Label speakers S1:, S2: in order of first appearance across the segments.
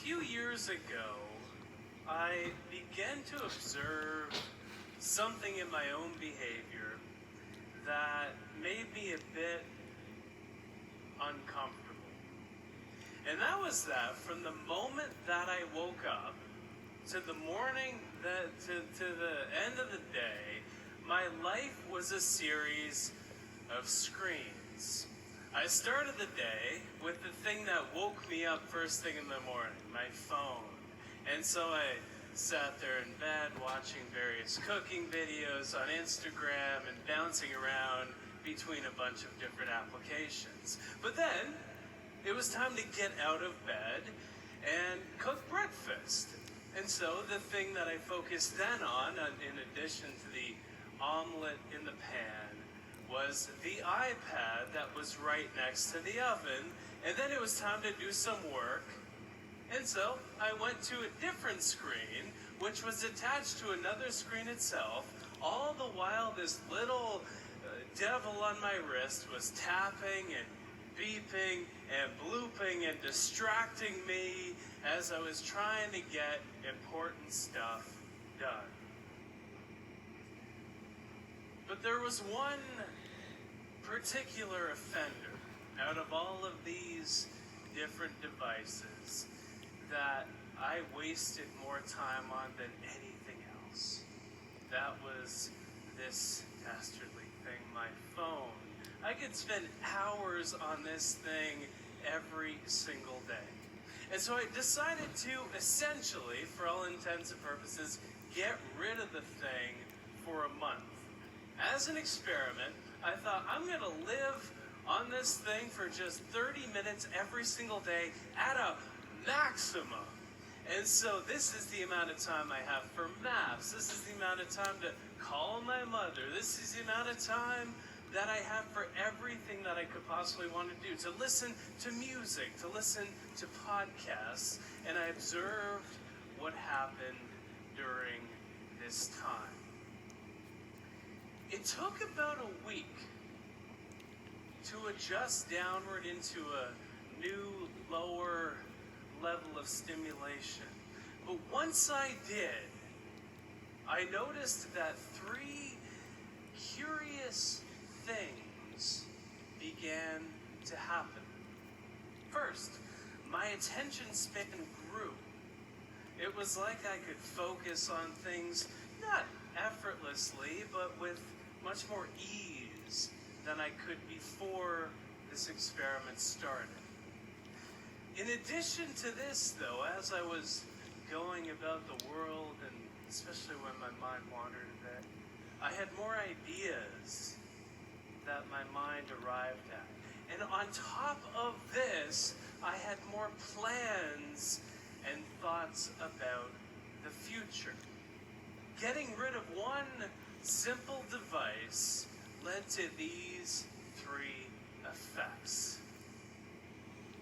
S1: few years ago, I began to observe something in my own behavior that made me a bit uncomfortable. And that was that from the moment that I woke up to the morning, to the end of the day, my life was a series of screens. I started the day with the thing that woke me up first thing in the morning, my phone. And so I sat there in bed watching various cooking videos on Instagram and bouncing around between a bunch of different applications. But then it was time to get out of bed and cook breakfast. And so the thing that I focused then on, in addition to the omelet in the pan, was the iPad that was right next to the oven. And then it was time to do some work. And so I went to a different screen, which was attached to another screen itself. All the while, this little devil on my wrist was tapping and beeping and blooping and distracting me as I was trying to get important stuff done. But there was one particular offender out of all of these different devices that I wasted more time on than anything else. That was this dastardly thing, my phone. I could spend hours on this thing every single day. And so I decided to essentially, for all intents and purposes, get rid of the thing for a month. As an experiment, I thought I'm going to live on this thing for just 30 minutes every single day at a maximum. And so this is the amount of time I have for maps. This is the amount of time to call my mother. This is the amount of time that I have for everything that I could possibly want to do. To listen to music, to listen to podcasts. And I observed what happened during this time. It took about a week to adjust downward into a new, lower level of stimulation. But once I did, I noticed that three curious things began to happen. First, my attention span grew. It was like I could focus on things not effortlessly, but with much more ease than I could before this experiment started. In addition to this, though, as I was going about the world, and especially when my mind wandered a bit, I had more ideas that my mind arrived at. And on top of this, I had more plans and thoughts about the future. Getting rid of one simple device led to these three effects.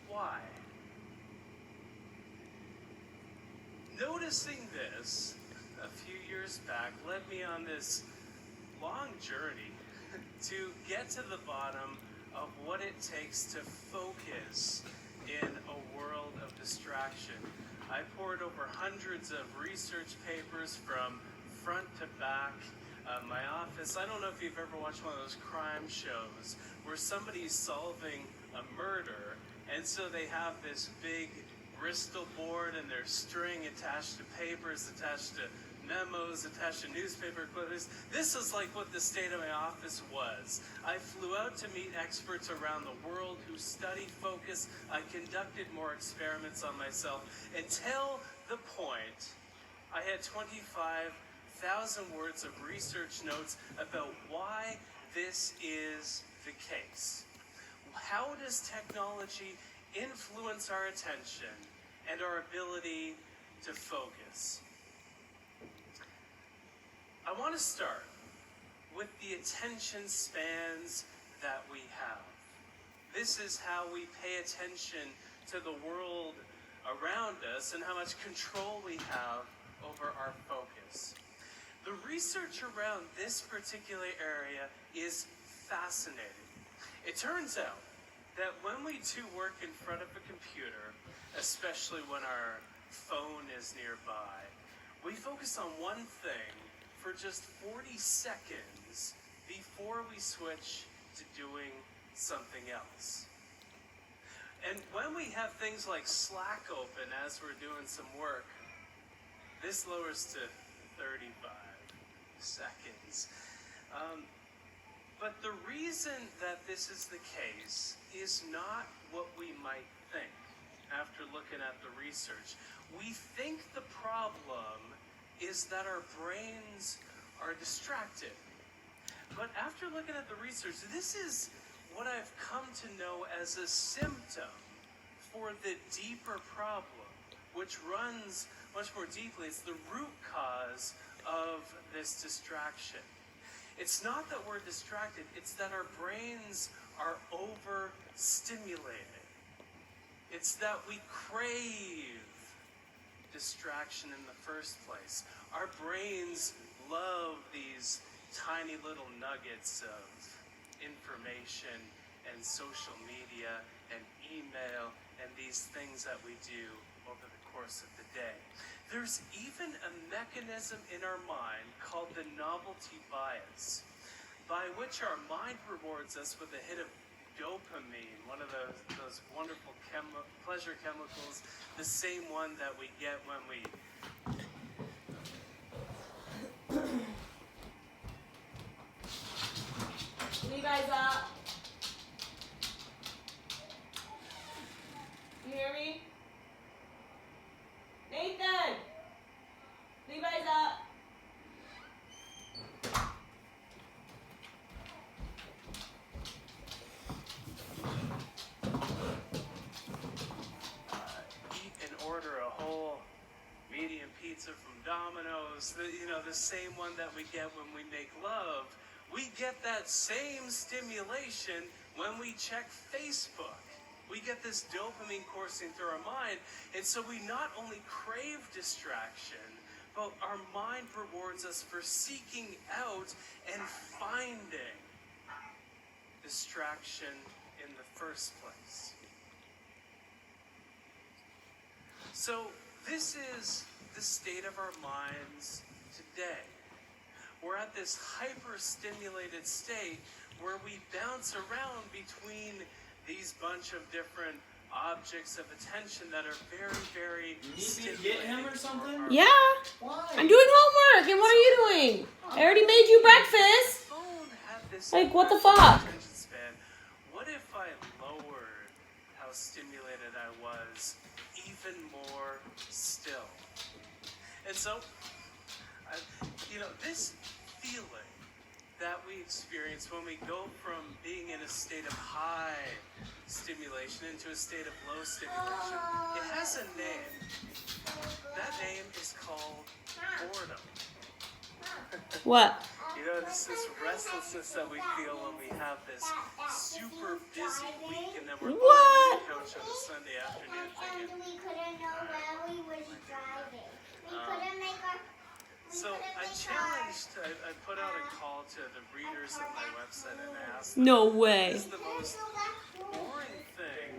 S1: Why? Noticing this a few years back led me on this long journey to get to the bottom of what it takes to focus in a world of distraction. I poured over hundreds of research papers from front to back. My office, I don't know if you've ever watched one of those crime shows where somebody's solving a murder, and so they have this big Bristol board and there's string attached to papers, attached to memos, attached to newspaper clippings. This is like what the state of my office was. I flew out to meet experts around the world who study focus. I conducted more experiments on myself until the point I had 25,000 words of research notes about why this is the case. How does technology influence our attention and our ability to focus? I want to start with the attention spans that we have. This is how we pay attention to the world around us and how much control we have over our focus. The research around this particular area is fascinating. It turns out that when we do work in front of a computer, especially when our phone is nearby, we focus on one thing for just 40 seconds before we switch to doing something else. And when we have things like Slack open as we're doing some work, this lowers to 35 seconds. But the reason that this is the case is not what we might think after looking at the research. We think the problem is that our brains are distracted. But after looking at the research, this is what I've come to know as a symptom for the deeper problem, which runs much more deeply. It's the root cause of this distraction. It's not that we're distracted, it's that our brains are overstimulated. It's that we crave distraction in the first place. Our brains love these tiny little nuggets of information and social media and email and these things that we do over the course of the day. There's even a mechanism in our mind called the novelty bias, by which our mind rewards us with a hit of dopamine, one of those wonderful pleasure chemicals, the same one that we get when we
S2: Levi's up. You hear me? Nathan! Levi's up.
S1: Eat and order a whole medium pizza from Domino's, the same one that we get when we make love. We get that same stimulation when we check Facebook. We get this dopamine coursing through our mind, and so we not only crave distraction, but our mind rewards us for seeking out and finding distraction in the first place. So this is the state of our minds today. We're at this hyper-stimulated state where we bounce around between these bunch of different objects of attention that are very, very
S3: You need me to get him or something?
S2: Yeah.
S3: Why?
S2: I'm doing homework, and what are you doing? I already made you breakfast.
S1: Phone had this
S2: Like, what the
S1: incredible
S2: fuck?
S1: attention span. What if I lowered how stimulated I was even more still? And so, this feeling that we experience when we go from being in a state of high stimulation into a state of low stimulation, it has a name. That name is called boredom.
S2: What?
S1: This restlessness that we feel when we have this super busy week and then we're on
S2: What?
S1: the couch on a Sunday afternoon thinking,
S4: And we couldn't know where we was driving. We couldn't make our...
S1: so I put out a call to the readers of my website and I asked
S2: No
S1: them,
S2: way.
S1: what is the most boring thing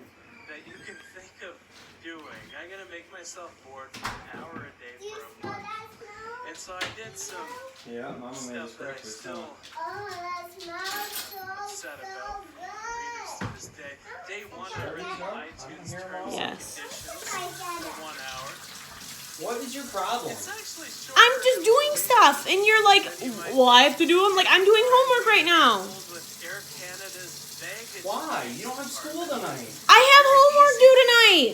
S1: that you can think of doing? I'm going to make myself bored for an hour a day
S4: Do you
S1: for a
S4: smell
S1: month.
S4: that smell?
S1: And so I did some
S3: Yeah, Mama made us
S1: stuff that I
S3: breakfast.
S1: still
S4: Oh, that smells so
S1: upset about for readers to
S4: good.
S1: this day. Day one, I read the iTunes terms
S2: Yes.
S1: and conditions for 1 hour.
S3: What is your problem?
S1: It's actually short.
S2: I'm just doing stuff, and you're like, well, I have to do them. Like, I'm doing homework right now.
S1: With Air Canada's baggage
S3: Why? You don't have school tonight.
S2: I have homework due tonight.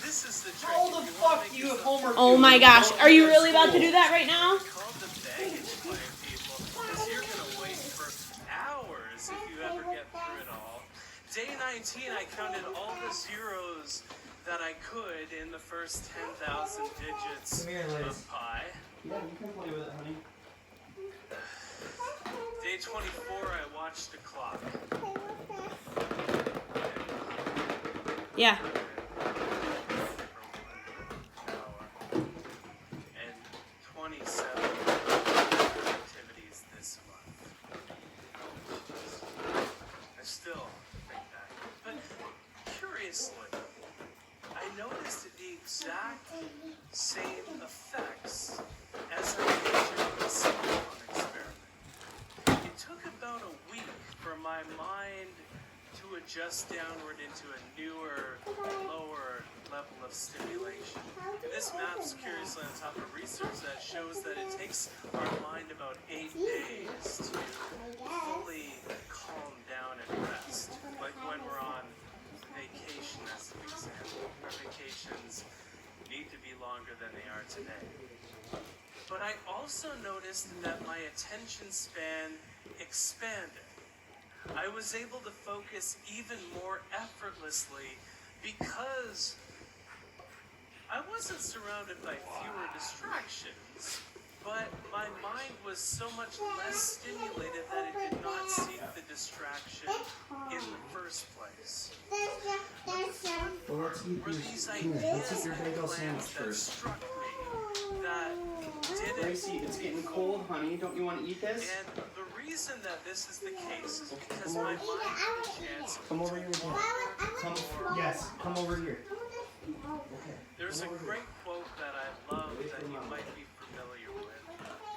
S1: This is the trick.
S3: How the
S1: If you
S3: fuck
S1: wanna make
S3: do you have
S1: yourself
S3: homework?
S2: Oh
S3: due
S2: my
S3: when
S2: gosh,
S3: don't
S2: are you
S3: go
S2: really about to
S3: school?
S2: do that right now?
S1: call the baggage claim people because you're going to wait for hours if you ever get through it all. Day 19, I counted all the zeros that I could in the first 10,000 digits
S3: Come here, Liz.
S1: of pi.
S3: Yeah, you can play with it, honey.
S1: Day 24, I watched the clock.
S2: Yeah.
S1: And 27 activities this month. I still think that. But curiously, I noticed the exact same effects as I measured the silicone experiment. It took about a week for my mind to adjust downward into a newer, lower level of stimulation. And this maps curiously on top of research that shows that it takes our mind about 8 days to fully calm down and rest. Like when we're on vacation, as an example. Our vacations need to be longer than they are today. But I also noticed that my attention span expanded. I was able to focus even more effortlessly because I wasn't surrounded by fewer distractions, but my mind was so much less stimulated that it did not seek the distraction in the first place.
S3: Well, let's eat
S1: Were
S3: your,
S1: these
S3: let's eat
S1: ideas
S3: your
S1: and
S3: bagel
S1: plans
S3: sandwich
S1: that
S3: first.
S1: struck me that didn't.
S3: Gracie, it's getting cold, honey. Don't you want to eat this?
S1: And the reason that this is the case is because my mind had a chance
S3: Come over here.
S1: to wander
S3: Come,
S1: more.
S3: yes, come over here.
S1: There's a great quote that I love that you might be familiar with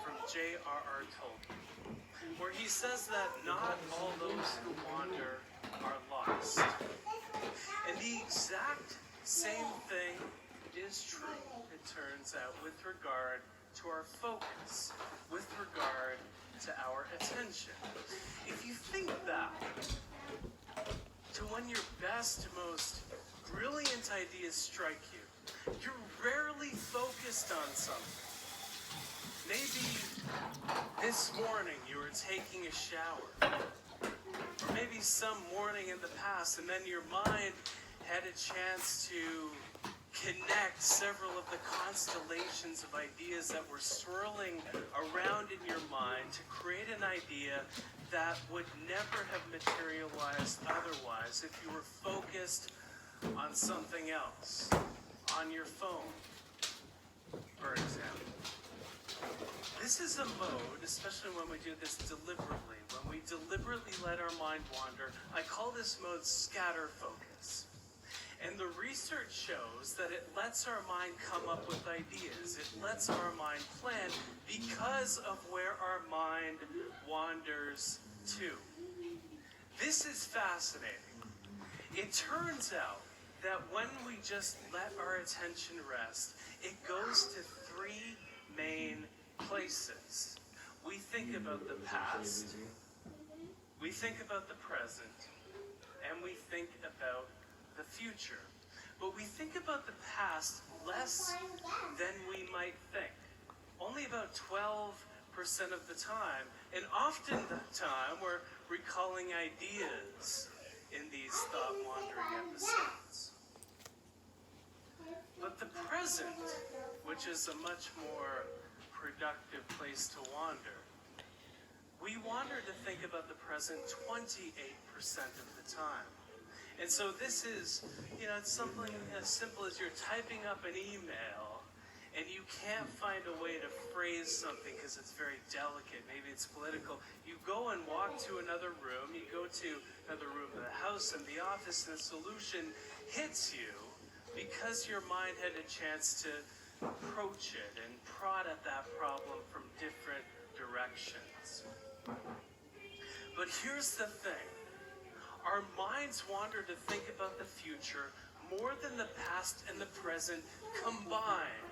S1: from J.R.R. Tolkien, where he says that not all those who wander are lost. And the exact same thing is true, it turns out, with regard to our focus, with regard to our attention. If you think back to when your best, most brilliant ideas strike you, you're rarely focused on something. Maybe this morning you were taking a shower, or maybe some morning in the past, and then your mind had a chance to connect several of the constellations of ideas that were swirling around in your mind to create an idea that would never have materialized otherwise if you were focused on something else, on your phone, for example. This is a mode, especially when we do this deliberately, when we deliberately let our mind wander. I call this mode scatter focus. And the research shows that it lets our mind come up with ideas. It lets our mind plan because of where our mind wanders to. This is fascinating. It turns out that when we just let our attention rest, it goes to 3 main places. We think about the past, we think about the present, and we think about the future. But we think about the past less than we might think. Only about 12% of the time. And often the time we're recalling ideas in these thought-wandering episodes. But the present, which is a much more productive place to wander, we wander to think about the present 28% of the time. And so this is, it's something as simple as you're typing up an email and you can't find a way to phrase something because it's very delicate, maybe it's political. You go and walk to another room, you go to another room of the house and the office, and the solution hits you because your mind had a chance to approach it and prod at that problem from different directions. But here's the thing. Our minds wander to think about the future more than the past and the present combined.